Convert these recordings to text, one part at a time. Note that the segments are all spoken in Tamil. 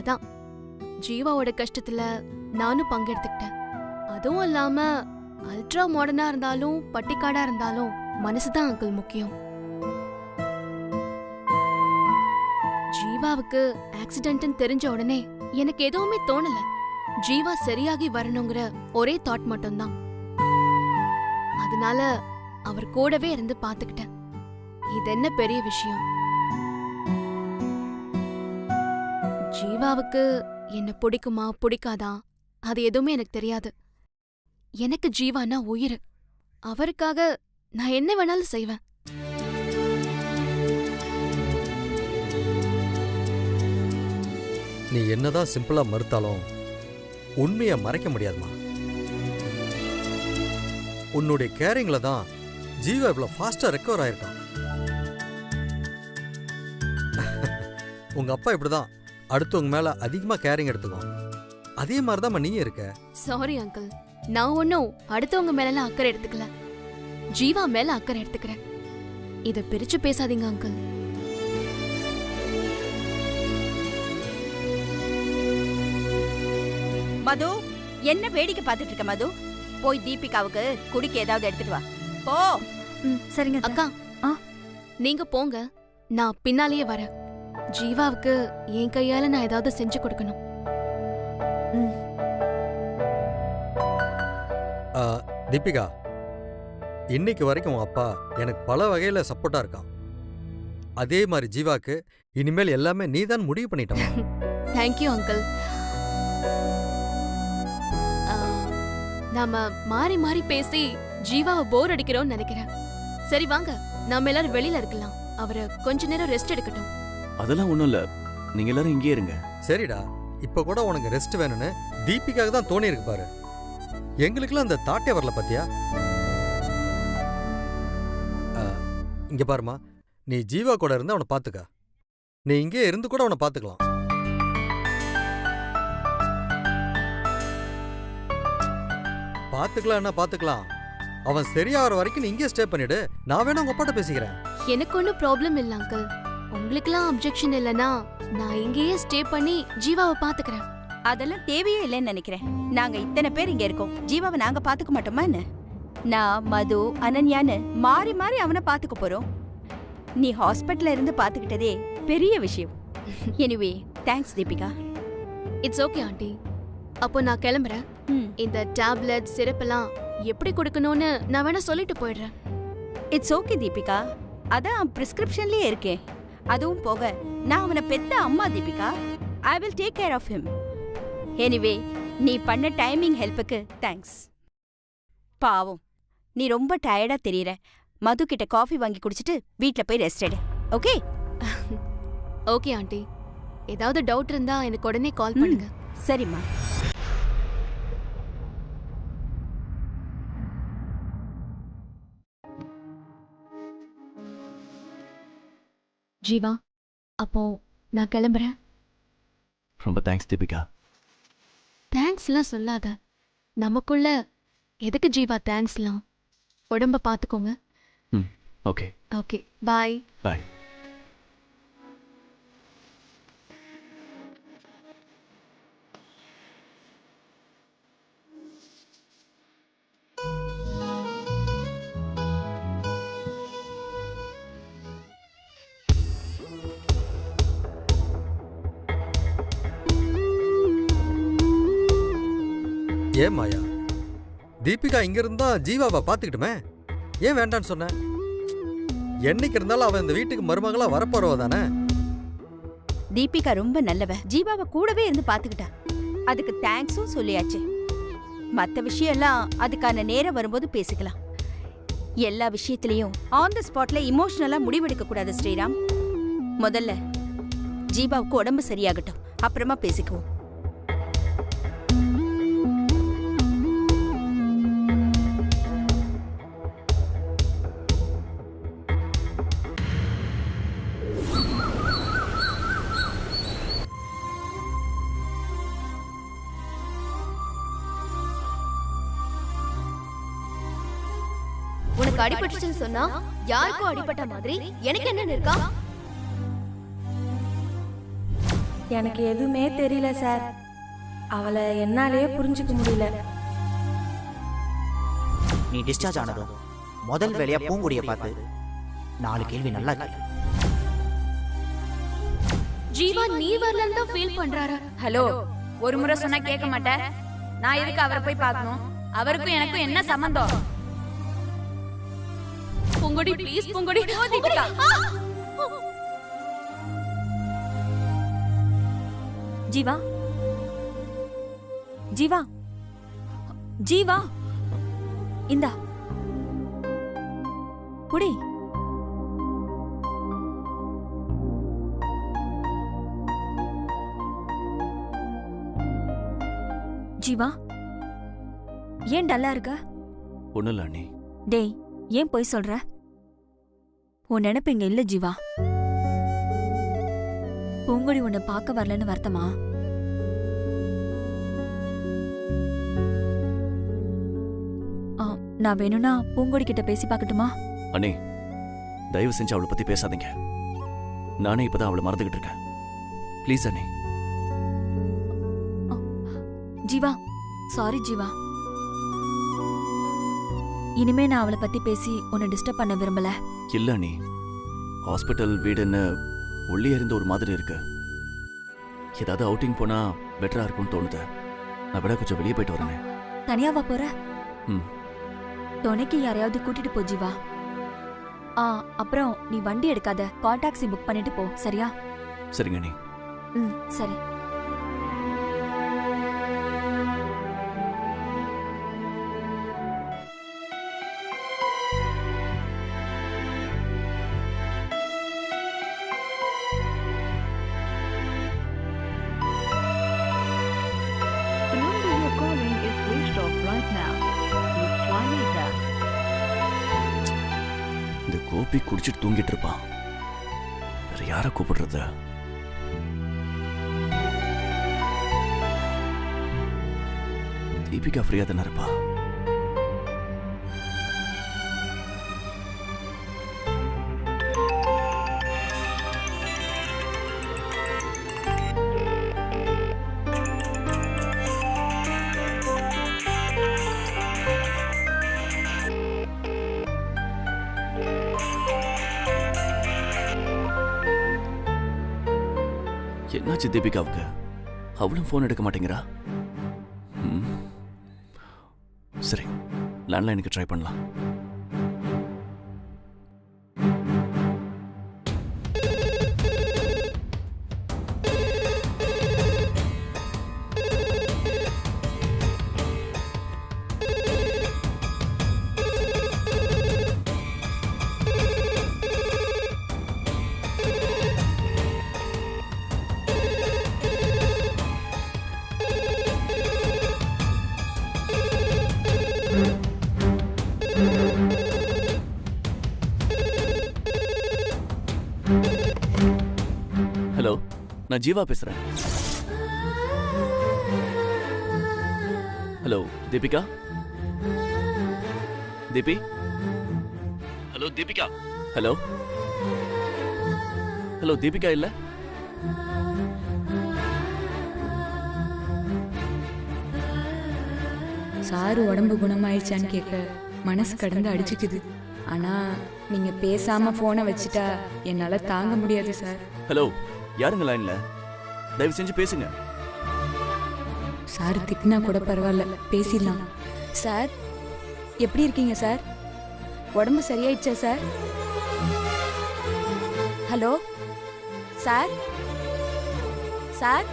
அதான் ஜீவாவோட கஷ்டத்துல நானும் பங்கெடுத்துக்கிட்டேன். அதுவும் இல்லாம அல்ட்ரா மாடர்னா இருந்தாலும் பட்டிக்காடா இருந்தாலும் மனசுதான் அங்கிள் முக்கியம். ஜீவாவுக்கு ஆக்சிடென்ட்னு தெரிஞ்ச உடனே எனக்கு எதுவுமே தோணல. ஜீவா சரியாகி வரணுங்கிற ஒரே தாட் மட்டும்தான். அதனால அவர் கூடவே இருந்து பாத்துக்கிட்டேன். இது என்ன பெரிய விஷயம்? ஜீவாவுக்கு என்ன பிடிக்குமா பிடிக்காதா அது எதுவுமே எனக்கு தெரியாது. எனக்கு ஜீவானா உயிர். அவருக்காக நான் என்ன வேணாலும் செய்வேன். நீ என்னதான் சிம்பிளா மறுத்தாலும் உண்மையை மறைக்க முடியாதுமா. உன்னுடைய கேரிங்ல தான் ஜீவா இவ்வளவு ஃபாஸ்டா ரெக்கவர் ஆயிருக்கான். உங்க அப்பா இப்படிதான் அடுத்தவங்க மேல அதிகமா கேரிங் எடுத்துக்கும். அதே மாதிரிதான் நீ இருக்க. சாரி அங்கிள், நான் ஒன்னும் அடுத்தவங்க மேல அக்கறை எடுத்துக்கல. ஜீவா மேல அக்கறை எடுத்துக்கிறேன். இத பிரிச்சு பேசாதீங்க அங்கிள். மது, என்ன வேடிக்கை பார்த்துட்டு இருக்க மது? போய் தீபிகாவுக்கு குடிக்க ஏதாவது எடுத்துட்டு வா. போ. சரிங்க அக்கா, நீங்க போங்க, நான் பின்னாலேயே வரேன். ஜீவாவுக்கு என் கையால நான் ஏதாவது செஞ்சு கொடுக்கணும். தீபிகா, இன்னைக்கு வரைக்கும் உன் அப்பா எனக்கு பல வகையில சப்போர்ட்டா இருக்கான். அதே மாதிரி ஜீவாக்கு இனிமேல் எல்லாமே நீதான் முடிவு பண்ணிட்டமா. Thank you uncle. நாம மாறி மாறி பேசி ஜீவாவை போர் அடிக்கிறோம்னு நினைக்கிறேன். சரி வாங்க, நாம எல்லாரும் வெளியில இருக்கலாம். அவரை கொஞ்ச நேரம் ரெஸ்ட் எடுக்கட்டும். அதெல்லாம் ஒண்ணும் இல்ல, நீங்க எல்லாரும் இங்கே இருங்க. சரிடா, இப்ப கூட உனக்கு ரெஸ்ட் வேணும்னு தீபிகாக தான் தோணி இருக்கு பாரு. எங்களுக்குலாம் அந்த தாட்டே வரல பாத்தியா? இங்க பாருமா, நீ ஜீவா கூட இருந்து அவனை பாத்துக்க. நீ இங்கே இருந்து கூட அவனை பாத்துக்கலாம். பாத்துக்கலாம். அவன் சரியாகிற வரைக்கும் நீ இங்கே ஸ்டே பண்ணிடு. நான் வேணா உங்க அப்பாட்ட பேசிக்கிறேன். எனக்கு ஒன்னும் ப்ராப்ளம் இல்ல அங்கிள். உங்களுக்குலாம் அப்ஜெக்ஷன் இல்லனா நான் இங்கேயே ஸ்டே பண்ணி ஜீவாவை பாத்துக்கிறேன். அதெல்லாம் தேவையே இல்லைன்னு நினைக்கிறேன். நாங்க இத்தனை பேர் இங்க இருக்கோம். ஜீவாவை நாங்க பாத்துக்க மாட்டோமா என்ன? நான், மது, அனன்யான்னு மாறி மாறி அவனை பாத்துக்க போறோம். நீ ஹாஸ்பிட்டல்ல இருந்து பாத்துக்கிட்டதே பெரிய விஷயம். Anyway, thanks Deepika. It's okay aunty. அப்போ நான் கிளம்புறேன். இந்த டேப்லெட் சிரப்பெல்லாம் எப்படி கொடுக்கணும்னு நான் வேணா சொல்லிட்டு போயிடுறேன். இட்ஸ் ஓகே தீபிகா, அதான் பிரிஸ்கிரிப்ஷன்லயே இருக்கே. அதுவும் போக நான் அவனை பெத்த அம்மா Deepika. I will take care of him. Anyway, நீ பண்ண டைமிங் ஹெல்ப்புக்கு தேங்க்ஸ். பாவம், நீ ரொம்ப டயர்டா தெரியற. மது கிட்ட காஃபி வாங்கி குடிச்சிட்டு வீட்ல போய் ரெஸ்ட் எடு. ஓகே? Okay aunty. ஏதாவது டவுட் இருந்தா எனக்கு உடனே கால் பண்ணுங்க. சரிம்மா. ஜீவா, அப்போ நான் கிளம்புறேன். ரொம்ப தேங்க்ஸ் தீபிகா. தேங்க்ஸ்லாம் சொல்லாத. நமக்குள்ள எதுக்கு ஜீவா தேங்க்ஸ்லாம்? உடம்ப பார்த்துக்கோங்க. ஓகே ஓகே, பாய். பாய். ஏன் மாயா, தீபிகா இங்க இருந்தா ஜீவாவை பாத்துக்கிட்டுமே, ஏன் வேண்டான்னு சொன்ன? என்னைக்கு இருந்தாலும் அவன் இந்த வீட்டுக்கு மருமகளா வரப்போறவ தானே. தீபிகா ரொம்ப நல்லவ. ஜீவாவை கூடவே இருந்து பாத்துக்கிட்டா. அதுக்கு தேங்க்ஸும் சொல்லியாச்சு. மத்த விஷயம் எல்லாம் அதுக்கான நேரம் வரும்போது பேசிக்கலாம். எல்லா விஷயத்திலையும் ஆன் த ஸ்பாட்ல இமோஷனலா முடிவெடுக்க கூடாது ஸ்ரீராம். முதல்ல ஜீவாவுக்கு உடம்பு சரியாகட்டும், அப்புறமா பேசிக்குவோம். உனக்கு அடிபட்டுச்சுன்னு சொன்னா யாருக்கும் அடிபட்ட மாதிரி எனக்கு என்ன இருக்கா? எனக்கு எதுவுமே தெரியல சார். அவளை என்னாலேயே புரிஞ்சுக்க முடியல. நீ டிஸ்சார்ஜ் ஆனதும் முதல் வேலையா பூங்குடிய பார்த்து 4 கேள்வி நல்லா கேளு. ஜீவா நீ வரலன்னு தான் ஃபீல் பண்றாரா? ஹலோ, ஒரு முறை சொன்னா கேட்க மாட்டேன். நான் எதுக்கு அவரை போய் பார்க்கணும்? அவருக்கும் எனக்கும் என்ன சம்பந்தம்? பூங்கொடி ப்ளீஸ் பூங்கொடி. தீபிகா. ஜீவா, ஜீவா, ஜீவா, இந்தா குடி. ஜீவா, ஏன் டல்லா இருக்க? ஒன்றும் இல்லை அண்ணி. டேய், ஏன் போய் சொல்ற? உன் நினைப்பு இங்க இல்ல ஜீவா. பூங்கொடி உன்னை பார்க்க வரலன்னு வருத்தமா? நான் வேணும்னா பூங்கொடி கிட்ட பேசி பார்க்கட்டுமா? அண்ணி, தயவு செஞ்சு அவளை பற்றி பேசாதீங்க. நானே இப்போ தான் அவளை மறந்துக்கிட்டு இருக்கேன். ப்ளீஸ் அண்ணி. ஜீவா, சாரி ஜீவா. இனிமே நான் அவளை பத்தி பேசி உன்னை டிஸ்டர்ப் பண்ண விரும்பல. இல்லை அண்ணி, ஹாஸ்பிட்டல் வீடுன்னு உள்ளே இருந்து ஒரு மாதிரி இருக்கு. ஏதாவது அவுட்டிங் போனா பெட்டரா இருக்கும்னு தோணுது. நான் விட கொஞ்சம் வெளியே போயிட்டு வரேன். தனியாவா போற? ம். துணைக்கு யாரையாவது கூட்டிட்டு போ ஜீவா. அப்புறம் நீ வண்டி எடுக்காத, கால் டாக்ஸி புக் பண்ணிட்டு போ, சரியா? சரிங்க அண்ணி. ம், சரி. The number you're calling is switched off right now. Please try later. இந்த கோபி குடிச்சிட்டு தூங்கிட்டு இருப்பான். வேற யாரை கூப்பிடுறது? தீபிகா ஃப்ரீயா தானே இருப்பா. என்னாச்சு தீபிகாவுக்கு? அவளும் ஃபோன் எடுக்க மாட்டேங்கிறா. சரி, லேண்ட்லைனுக்கு ட்ரை பண்ணலாம். ஹலோ, நான் ஜீவா பேசுறேன். Hello Deepika. Deepi. Hello Deepika. Hello hello Deepika இல்ல? சாரு உடம்பு குணமாயிடுச்சான்னு கேட்க மனசு கடந்து அடிச்சுக்குது. ஆனா நீங்க பேசாம போனை வச்சுட்டா என்னால தாங்க முடியாது சார். ஹலோ, யாருங்க லைன்ல? தயவு செஞ்சு பேசுங்க. சார் திட்டினா கூட பரவாயில்ல, பேசிடலாம். சார், எப்படி இருக்கீங்க சார்? உடம்பு சரியாயிடுச்சா sir? Hello sir? Sir?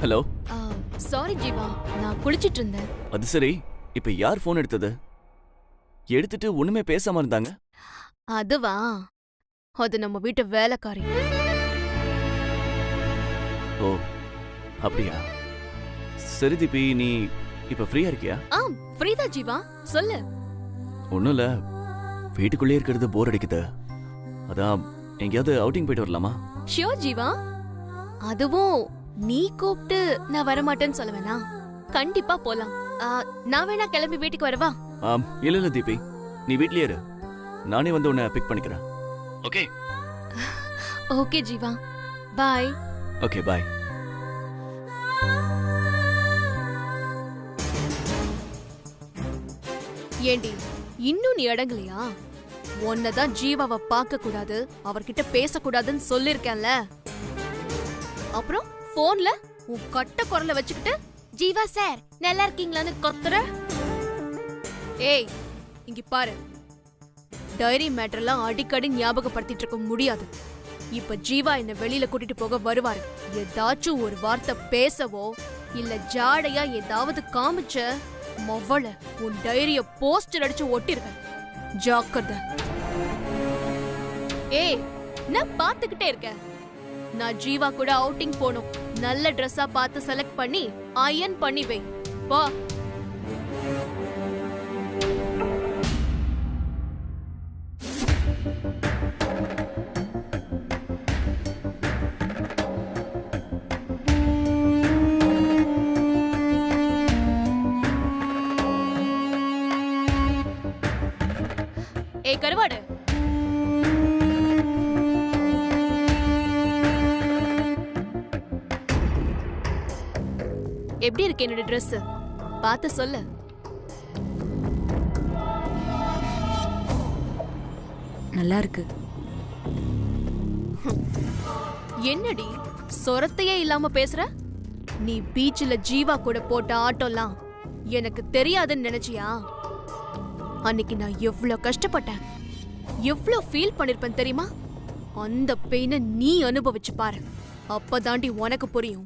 Hello. Sorry Jeeva, நான் குளிச்சிட்டு இருந்தேன். அது சரி, இப்ப யார் போன் எடுத்தது? எடுத்துட்டு ஒண்ணுமே பேசாம இருந்தாங்க. அதுவா, அது நம்ம வீட்டு வேலைக்காரி. ஓ அப்படியா? சரி தீபி, நீ இப்ப ஃப்ரீயா இருக்கியா? ஃப்ரீதா ஜீவா, சொல்லு. ஒன்றும் இல்லை, வீட்டுக்குள்ளே இருக்கிறது போர் அடிக்குது. அதான் எங்கேயாவது அவுட்டிங் போயிட்டு வரலாமா? ஷியோர் ஜீவா. அதுவும் நீ கூப்பிட்டு நான் வரமாட்டேன்னு சொல்ல வேணா, கண்டிப்பா போலாம். நான் வேணா கிளம்பி வீட்டுக்கு வரவா? இல்லை இல்லை தீபி, நீ வீட்லயே இரு, நானே வந்து உன்னை பிக் பண்ணிக்கிறேன். Okay? Okay Jeeva, bye. Okay bye. ஏண்டி இன்னும் நீ அடங்கலையா? உன்னதான் ஜீவாவை பார்க்க கூடாது, அவர்கிட்ட பேசக்கூடாதுன்னு சொல்லிருக்கேன்ல. அப்புறம் போன்ல உன் கட்ட குரலை வச்சுக்கிட்டு ஜீவா சார் நல்லா இருக்கீங்களான்னு கத்துற. ஏய் இங்க பாரு, டைரி மேட்டர்லாம் அடிக்கடி ஞாபகப்படுத்திட்டு இருக்க முடியாது. இப்ப ஜீவா என்ன வெளியில கூட்டிட்டு போக வருவாரு. ஏதாச்சும் ஒரு வார்த்தை பேசவோ இல்ல ஜாடையா ஏதாவது காமிச்ச மொவள உன் டைரிய போஸ்டர் அடிச்சு ஒட்டிருக்கேன். ஜாக்கிரதை. ஏய் நான் பாத்துக்கிட்டே இருக்கேன். நான் ஜீவா கூட அவுட்டிங் போகணும். நல்ல ட்ரெஸ்ஸா பார்த்து செலக்ட் பண்ணி அயர்ன் பண்ணி வை. போ. ஏய் கருவாடு, எப்படி இருக்கு என்னோட ட்ரெஸ்? பார்த்து சொல்லு. நல்லா இருக்கு. என்னடி சொரத்தையே இல்லாம பேசுற? நீ பீச்ல ஜீவா கூட போட்ட ஆட்டோலாம் எனக்கு தெரியாதுன்னு நினைச்சியா? அன்னைக்கு நான் எவ்வளவு கஷ்டப்பட்டேன், எவ்வளவு ஃபீல் பண்ணிருப்பேன் தெரியுமா? அந்த பெயினை நீ அனுபவிச்சு பாரு, அப்பதாண்டி உனக்கு புரியும்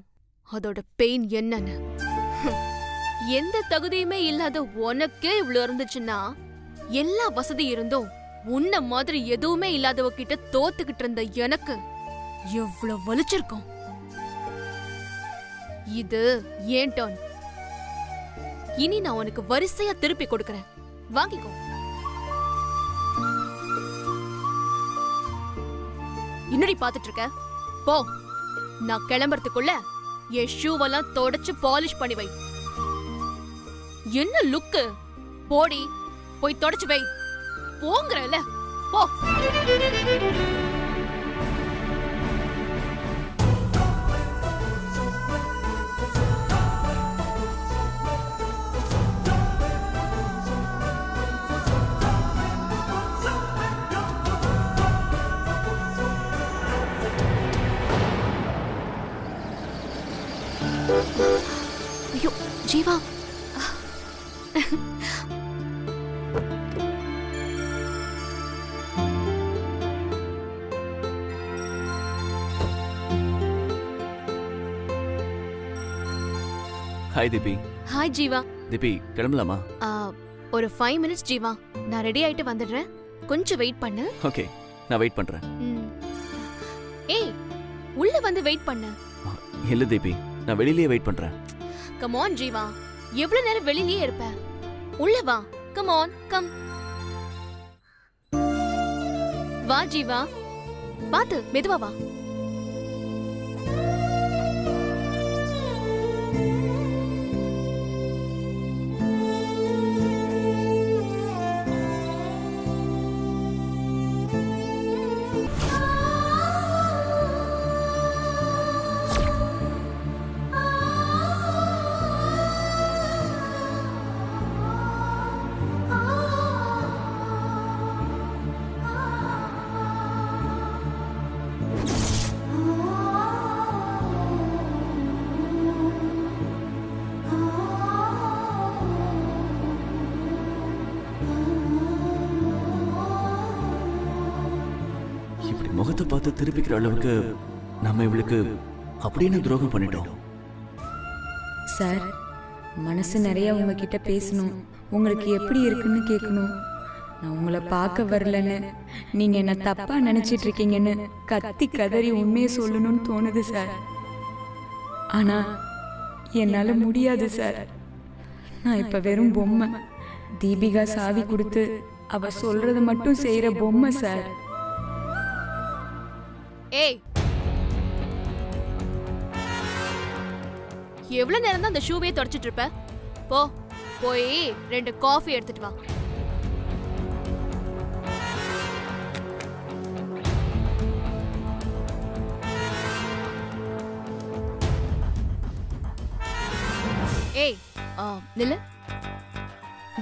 அதோட பெயின் என்னன்னு. எந்த தகுதியுமே இல்லாத உனக்கே இவ்வளவு இருந்துச்சுன்னா, எல்லா வசதி இருந்தும் உன்ன மாதிரி எதுவுமே இல்லாதவ கிட்ட தோத்துக்கிட்டு இருந்த எனக்கு எவ்வளவு வலிச்சிருக்கும். இது ஏன் டர்ன். இனி நான் உனக்கு வரிசையா திருப்பி கொடுக்கறேன், வாங்கிக்கோ. இன்னடி பாத்துட்டு இருக்க? போ. நான் கிளம்புறதுக்குள்ள என் ஷூவெல்லாம் தொடச்சு பாலிஷ் பண்ணி வை. என்ன லுக்கு? போடி, போய் தொடச்சு வை. போங்கறல, போ. ஐயோ ஜீவா, ஹாய் தீபி. ஹாய் ஜீவா. தீபி கிளம்பலாமா? ஒரு 5 மினிட்ஸ் ஜீவா, நான் ரெடி ஆயிட்டு வந்துடுறேன், கொஞ்சம் வெயிட் பண்ணு. ஓகே, நான் வெயிட் பண்றேன். ஏய் உள்ள வந்து வெயிட் பண்ணு. இல்ல தீபி, நான் வெளியிலேயே வெயிட் பண்றேன். கம் ஆன் ஜீவா, எவ்வளவு நேரம் வெளியிலேயே இருப்ப? உள்ள வா, கம் ஆன், கம். வா ஜீவா, பாத்து மெதுவா வா. முகத்தை பார்த்து திருப்பிக்கிற அளவுக்கு நம்ம இவளுக்கு அப்படின்னு துரோகம் பண்ணிட்டோம். சார், மனசு நிறைய உங்ககிட்ட பேசணும், உங்களுக்கு எப்படி இருக்குன்னு கேட்கணும். நான் உங்களை பார்க்க வரலன்னு நீங்க என்ன தப்பா நினைச்சிட்டு இருக்கீங்கன்னு கத்தி கதறி உண்மையை சொல்லணும்னு தோணுது சார். ஆனா என்னால முடியாது சார். நான் இப்ப வெறும் பொம்மை. தீபிகா சாவி கொடுத்து அவ சொல்றது மட்டும் செய்யற பொம்மை சார். ஏய், எவ்வளவு நேரம் தான் அந்த ஷூவே தொடச்சிட்டு இருப்ப? போய் 2 காஃபி எடுத்துட்டு வா. ஏய், நில்லு.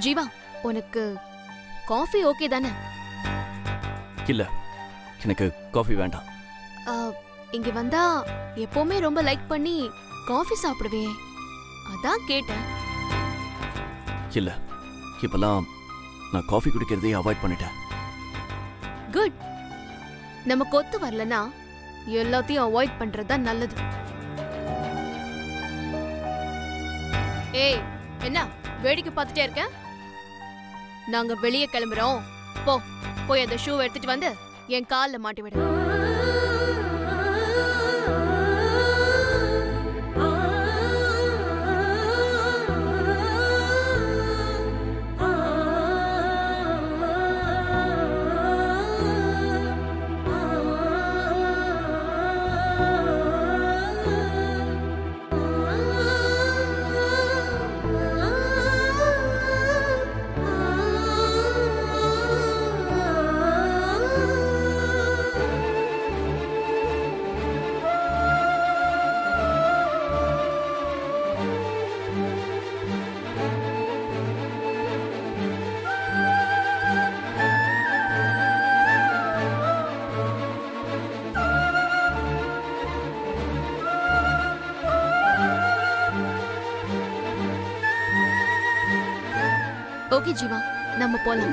ஜீவா, உனக்கு காஃபி ஓகே தானே? இல்ல, எனக்கு காஃபி வேண்டாம். இங்க வந்தா எப்பவுமே ரொம்ப லைக் பண்ணி காஃபி சாப்பிடுவே, அதான் கேட்டேன். இல்ல, இப்பெல்லாம் நான் காஃபி குடிக்கிறதே அவாய்ட் பண்ணிட்டேன். குட். நமக்கு ஒத்து வரலனா எல்லாத்தையும் அவாய்ட் பண்றது தான் நல்லது. ஏய், என்ன வேடிக்கை பார்த்துட்டே இருக்க? நாங்க வெளியே கிளம்புறோம். போய் அந்த ஷூ எடுத்துட்டு வந்து என் கால்ல மாட்டி விடு. ஓகே ஜீவா, நம்ம போலாம்.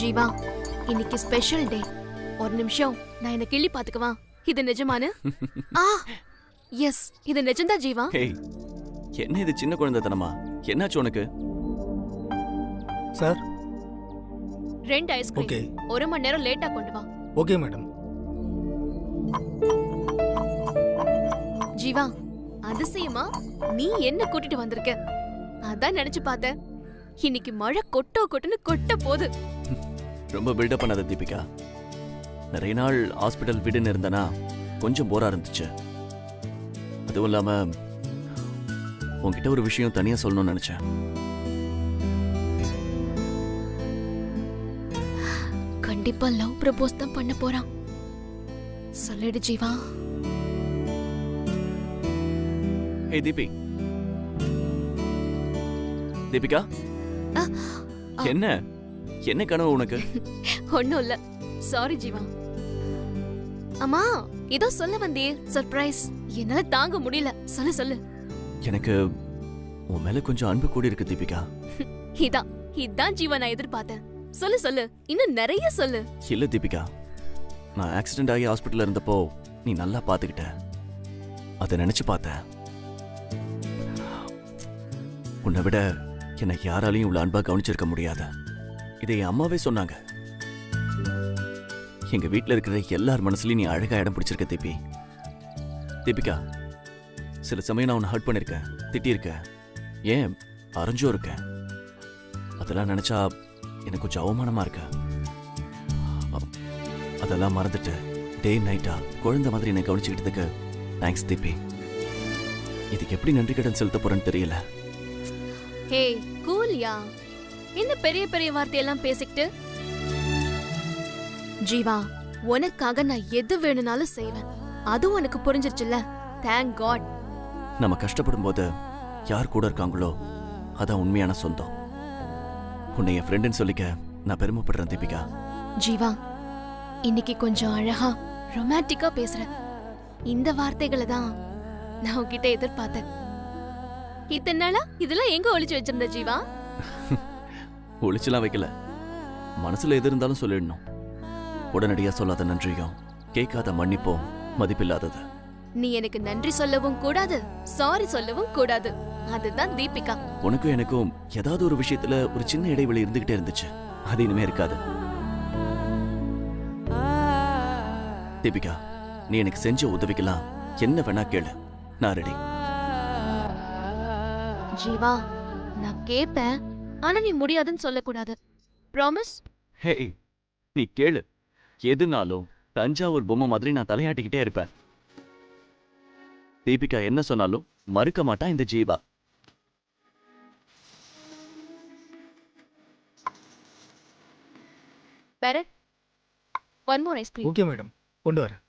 ஜீவா, இன்னைக்கு ஸ்பெஷல் டே. ஒரு நிமிஷம், நான் இந்த கிள்ளி பாத்துக்கவா? இது நிஜமானு? எஸ், இது நிஜம்தா ஜீவா. ஹேய், என்ன இது சின்ன குழந்தைத்தனமா? என்னாச்சு உனக்கு? Sir 2 ice cream. ஓகே. 1 மணி நேரம் லேட்டா கொண்டு வா. Okay madam. ஜீவா, அதிசயமா நீ என்ன கூட்டிட்டு வந்திருக்க? அதான் நினைச்சு பார்த்தேன். இன்னைக்கு மழை கொட்டுன்னு கொட்ட போகுது. ரொம்ப பில்டப் பண்ணாத தீபிகா. நிறைய நாள் ஹாஸ்பிட்டல் வீடுன்னு இருந்தனா கொஞ்சம் போரா இருந்துச்சு. அதுவும் இல்லாம உன்கிட்ட ஒரு விஷயம் தனியா சொல்லணும்னு நினைச்சேன். கண்டிப்பா லவ் ப்ரப்போஸ் தான் பண்ண போறான். சொல்லிடு ஜீவா. ஹே தீபி. தீபிகா, என்ன என்ன கனவு உனக்கு? ஒண்ணும் இல்ல, சாரி ஜீவா. அம்மா, ஏதோ சொல்ல வந்தே, சர்ப்ரைஸ். என்னால தாங்க முடியல. சொல்லு. எனக்கு உன் மேல கொஞ்சம் அன்பு கூடி இருக்கு தீபிகா. இதான் ஜீவா நான் எதிர்பார்த்தேன். சொல்லு, இன்னும் நிறைய சொல்லு. இல்ல தீபிகா, நான் ஆக்சிடென்ட் ஆகி ஹாஸ்பிட்டல்ல இருந்தப்போ நீ நல்லா பாத்துக்கிட்ட. அதை நினைச்சு பார்த்தேன். உன்னை விட என்னை யாராலையும் இவ்வளவு அன்பா கவனிச்சிருக்க முடியாத. இதை என் அம்மாவே சொன்னாங்க. எங்க வீட்டுல இருக்கிற எல்லார் மனசுலயும் நீ அழகா இடம் பிடிச்சிருக்க தீபி. தீபிகா, சில சமயம் நான் உன்னை ஹர்ட் பண்ணிருக்கேன், திட்டியிருக்கேன், ஏன் அரைஞ்சும் இருக்கேன். அதெல்லாம் நினைச்சா எனக்கு கொஞ்சம் அவமானமா இருக்கு. அதெல்லாம் மறந்துட்டு டே நைட்டா குழந்தை மாதிரி என்னை கவனிச்சுக்கிட்டதுக்கு தேங்க்ஸ் தீபி. இதுக்கு எப்படி நன்றி கடன் செலுத்த போறேன்னு தெரியல. ஹே கூல்யா, என்ன பெரிய பெரிய வார்த்தையெல்லாம் பேசிக்கிட்டு? ஜீவா, உனக்காக நான் எது வேணும்னாலும் செய்வேன். அதுவும் உனக்கு புரிஞ்சிருச்சுல்ல? Thank God. நம்ம கஷ்டப்படும் போது யார் கூட இருக்காங்களோ அதான் உண்மையான சொந்தம். உன்னை என் ஃப்ரெண்டுன்னு சொல்லிக்க நான் பெருமைப்படுறேன் தீபிகா. ஜீவா, இன்னைக்கு கொஞ்சம் அழகா ரொமான்டிக்கா பேசுற. இந்த வார்த்தைகளை தான் நான் உன்கிட்ட எதிர்பார்த்தேன். இத்தனை நாளா இதெல்லாம் எங்க ஒளிச்சு வச்சிருந்த ஜீவா? ஒளிச்சுலாம் வைக்கல, மனசுல எது இருந்தாலும் சொல்லிடணும். உடனடியா சொல்லாத நன்றியும் கேட்காத மன்னிப்போம் மதிப்பில்லாதது. நீ எனக்கு நன்றி சொல்லவும் கூடாது, சாரி சொல்லவும் கூடாது. அதுதான் தீபிகா. உனக்கும் எனக்கும் ஏதாவது ஒரு விஷயத்துல ஒரு சின்ன இடைவெளி இருந்துகிட்டே இருந்துச்சு. அது இனிமே இருக்காது. தீபிகா, நீ எனக்கு செஞ்ச உதவிக்கலாம் என்ன வேணா கேளு, நான் ரெடி. ஜீவா, நான் கேட்பேன், ஆனா நீ முடியாதுன்னு சொல்லக்கூடாது. ப்ராமிஸ்? ஹே, நீ கேளு. எதுனாலும் தஞ்சாவூர் பொம்மை மாதிரி நான் தலையாட்டிக்கிட்டே இருப்பேன். தீபிகா என்ன சொன்னாலும் மறுக்க மாட்டா இந்த ஜீவா. வேற one more ice cream. Okay madam, கொண்டு வரேன்.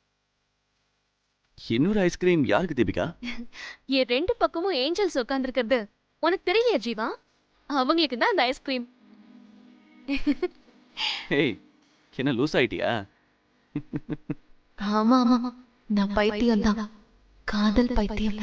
இன்னொரு ஐஸ்கிரீம் யாருக்கு தீபிகா? என் ரெண்டு பக்கமும் ஏஞ்சல்ஸ் உட்கார்ந்துருக்கிறது உனக்கு தெரியலையா ஜீவா? அவங்களுக்கு தான் அந்த ஐஸ்கிரீம். ஏய், என்ன லூஸ் ஆயிட்டியா? ஆமா ஆமா, நான் பைத்தியம் தான், காதல் பைத்தியம்.